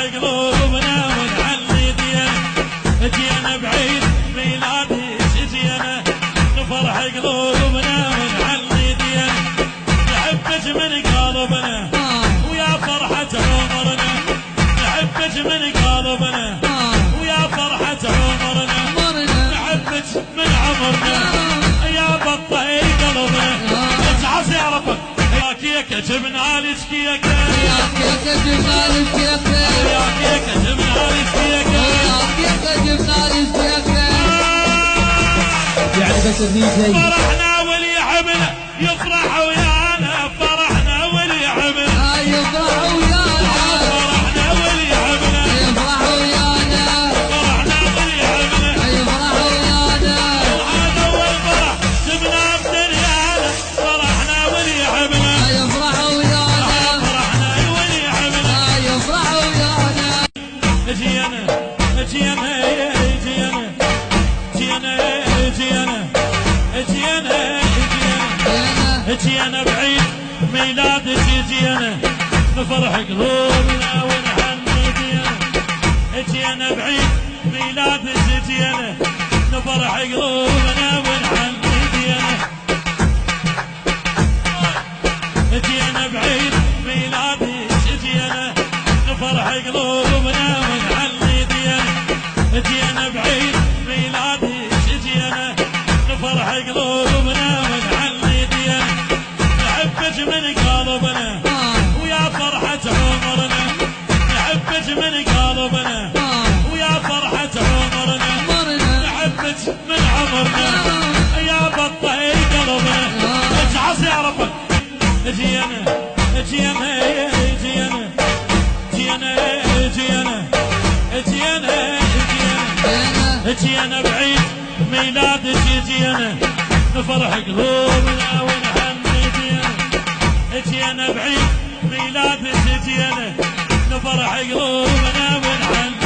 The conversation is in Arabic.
قلوبنا ونحلي دينا. جينا بعيد ميلادي جينا نفرح قلوبنا ونحلي دينا. نحبك من قلبنا ويا فرحة عمرنا. نحبك من قلبنا ويا فرحة عمرنا. نحبك من عمرنا يا بطي قلبنا. اتعز يا ربك يا كيكة جبنا لك كيكة. يا كيكة جبنا لك كيكة. يا كيكة جبنا لك كيكة. يا كيكة جبنا لك كيكة. يعني بس الديجي فرحنا واللي يحبنا يفرح ويانا. فرحنا واللي يحبنا يفرح ويانا. فرحنا واللي يحبنا يفرح ويانا. فرحنا واللي يحبنا. يفرح ويانا. هذا اول فرح جبنا بدنيانا. فرحنا واللي يحبنا يفرح ويانا. فرحنا واللي يحبنا. يفرح ويانا. جينا جينا جينا جينا جينا جينا جينا بعيد ميلادك. جينا نفرح قلوبنا ونحني دينا. جينا بعيد ميلادك. جينا نفرح قلوبنا ونحني دينا. جينا بعيد ميلادك. جينا نفرح قلوبنا ونحني دينا. جينا بعيد ميلادك. جينا نفرح قلوبنا ونحني دينا. نحبك من قلبنا ويا فرحة عمرنا. نحبك من قلبنا ويا فرحة عمرنا. نحبك من عمرنا يا بطي قلبنا. اتعز يا ربك. جينا جينا جينا جينا جينا جينا جينا جينا بعيد ميلادك. جينا نفرح قلوبنا ونحني دينا. جينا بعيد ميلادك. جينا نفرح قلوبنا ونحني